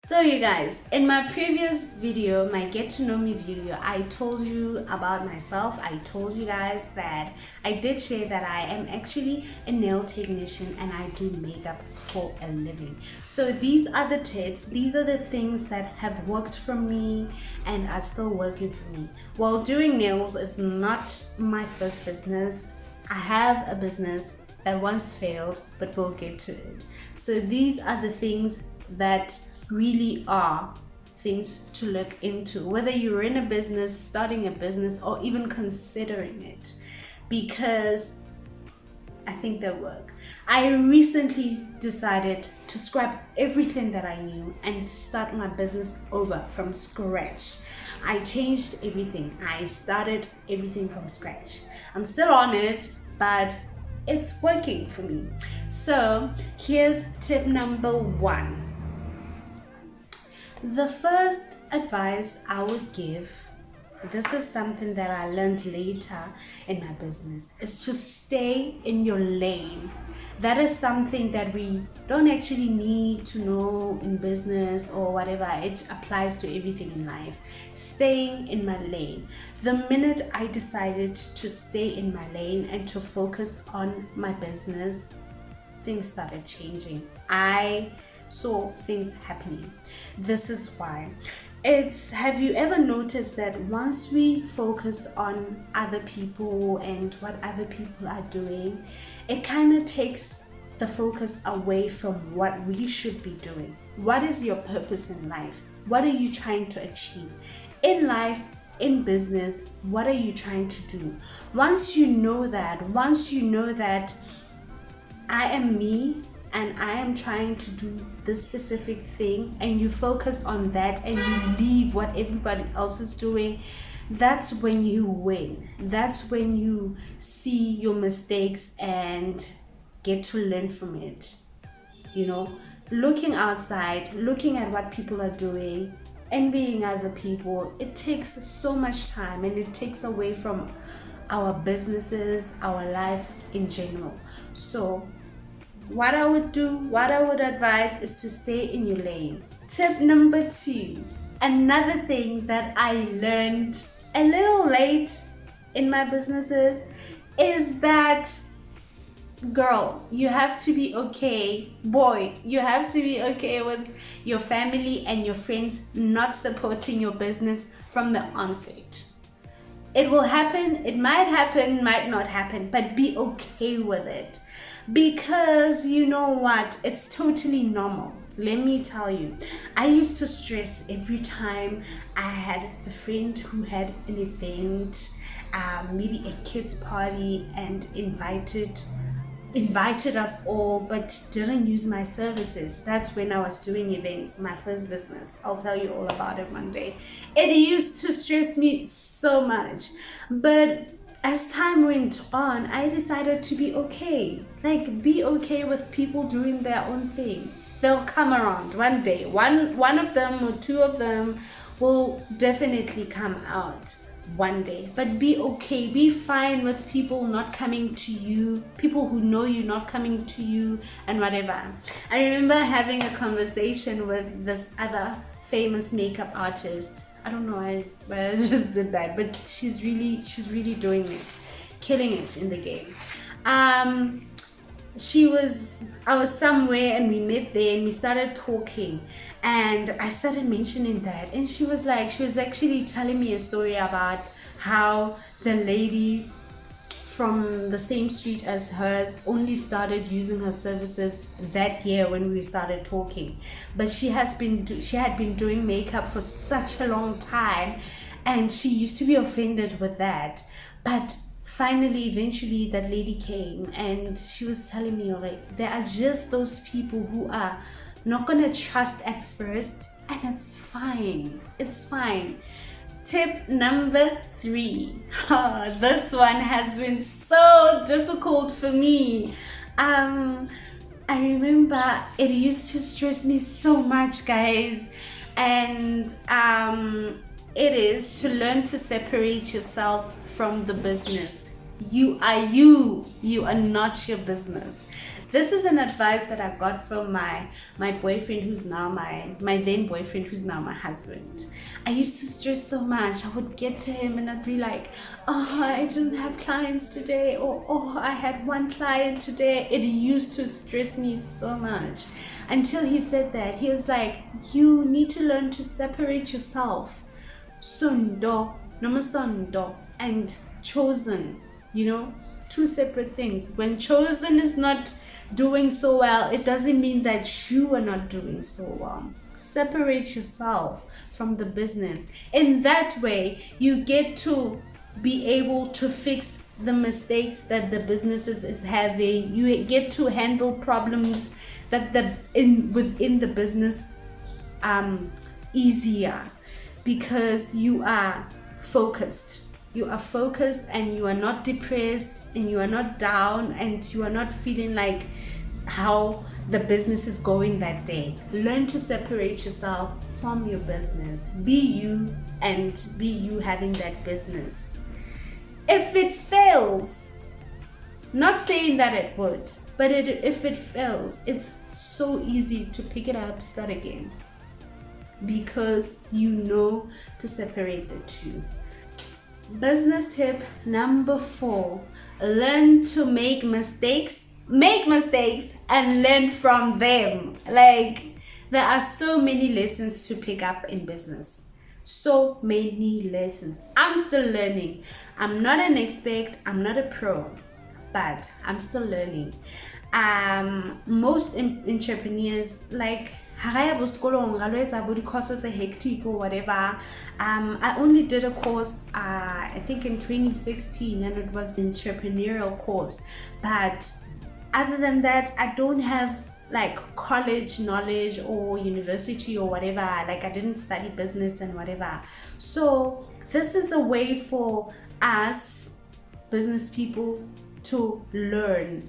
So you guys, in my previous video, my get to know me video, I told you about myself. I told you guys that I did share that I am actually a nail technician and I do makeup for a living. So these are the tips, these are the things that have worked for me and are still working for me. Well, doing nails is not my first business. I have a business that once failed, but we'll get to it. So these are the things that really are things to look into, whether you're in a business, starting a business, or even considering it, because I think they work. I recently decided to scrap everything that I knew and start my business over from scratch. I changed everything. I started everything from scratch. I'm still on it, but it's working for me. So here's tip number 1. The first advice I would give, this is something that I learned later in my business, is to stay in your lane. That is something that we don't actually need to know in business or whatever. It applies to everything in life. Staying in my lane. The minute I decided to stay in my lane and to focus on my business, things started changing. I saw things happening. This is why. Have you ever noticed that once we focus on other people and what other people are doing, it kind of takes the focus away from what we should be doing. What is your purpose in life? What are you trying to achieve? In life, in business, what are you trying to do? Once you know that I am me, and I am trying to do this specific thing, and you focus on that and you leave what everybody else is doing, that's when you win. That's when you see your mistakes and get to learn from it. You know, looking outside, looking at what people are doing, envying other people, it takes so much time and it takes away from our businesses, our life in general. So what I would advise is to stay in your lane. Tip number 2, another thing that I learned a little late in my businesses is that, girl, you have to be okay. Boy, you have to be okay with your family and your friends not supporting your business from the onset. It will happen, it might happen, might not happen, but be okay with it. Because you know what, it's totally normal. Let me tell you, I used to stress every time I had a friend who had an event, maybe a kids party, and invited us all, but didn't use my services. That's when I was doing events, my first business. I'll tell you all about it one day. It used to stress me so much, but as time went on, I decided to be okay. Like, be okay with people doing their own thing. They'll come around one day. One of them or two of them will definitely come out one day. But be okay. Be fine with people not coming to you, people who know you not coming to you, and whatever. I remember having a conversation with this other famous makeup artist. I don't know why I just did that, but she's really doing it, killing it in the game. I was somewhere and we met there and we started talking, and I started mentioning that, and she was actually telling me a story about how the lady from the same street as hers only started using her services that year when we started talking, but she had been doing makeup for such a long time, and she used to be offended with that. But finally, eventually, that lady came and she was telling me, like, there are just those people who are not gonna trust at first, and it's fine. Tip number 3. This one has been so difficult for me. I remember it used to stress me so much, guys, and it is to learn to separate yourself from the business. You are you are not your business. This is an advice that I got from my boyfriend, who's now my then boyfriend, who's now my husband. I used to stress so much. I would get to him and I'd be like, oh, I didn't have clients today, or oh, I had one client today. It used to stress me so much until he said that. He was like, you need to learn to separate yourself. Sundo, namasondo, and chosen, two separate things. When chosen is not doing so well, it doesn't mean that you are not doing so well. Separate yourself from the business. In that way, you get to be able to fix the mistakes that the business is having. You get to handle problems that within the business easier, because you are focused. You are focused and you are not depressed and you are not down and you are not feeling like how the business is going that day. Learn to separate yourself from your business. Be you, and be you having that business. If it fails, not saying that it would, but if it fails, it's so easy to pick it up, start again, because you know to separate the two. Business tip number 4, learn to make mistakes and learn from them. Like, there are so many lessons to pick up in business, so many lessons. I'm still learning. I'm not an expert, I'm not a pro, but I'm still learning. Most entrepreneurs, like, courses are hectic or whatever. I only did a course I think in 2016, and it was an entrepreneurial course, but other than that, I don't have like college knowledge or university or whatever. Like, I didn't study business and whatever. So this is a way for us business people to learn.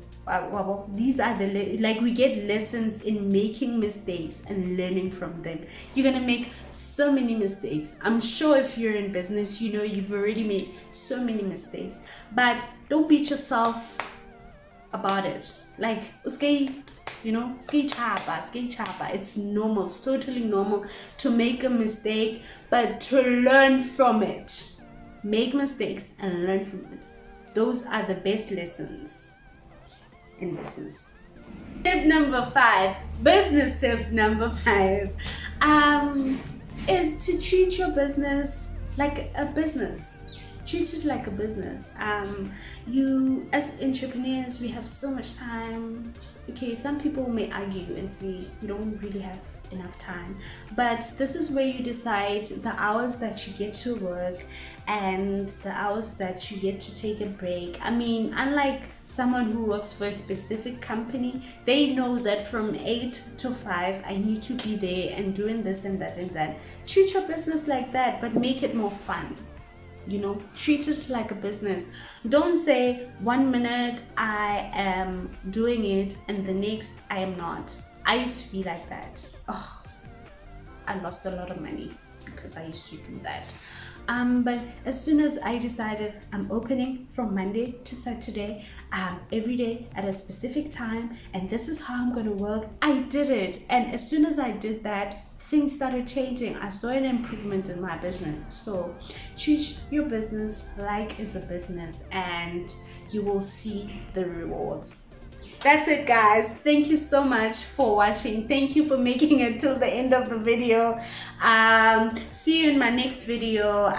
These are we get lessons in making mistakes and learning from them. You're gonna make so many mistakes. I'm sure if you're in business, you've already made so many mistakes, but don't beat yourself about it. Like, skate chapa. It's normal. It's totally normal to make a mistake, but to learn from it. Make mistakes and learn from it. Those are the best lessons in business. Business tip number 5 is to treat your business like a business. Treat it like a business. You, as entrepreneurs, we have so much time. Okay, some people may argue and say we don't really have enough time, but this is where you decide the hours that you get to work and the hours that you get to take a break. I mean, unlike someone who works for a specific company, they know that from 8 to 5 I need to be there and doing this and that and that. Treat your business like that, but make it more fun. Treat it like a business. Don't say 1 minute I am doing it and the next I am not. I used to be like that. Oh, I lost a lot of money because I used to do that. But as soon as I decided I'm opening from Monday to Saturday, every day at a specific time, and this is how I'm going to work, I did it. And as soon as I did that, things started changing. I saw an improvement in my business. So treat your business like it's a business and you will see the rewards. That's it, guys. Thank you so much for watching. Thank you for making it till the end of the video. See you in my next video.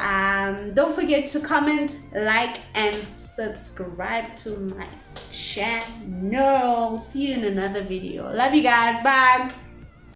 Don't forget to comment, like, and subscribe to my channel. See you in another video. Love you guys. Bye.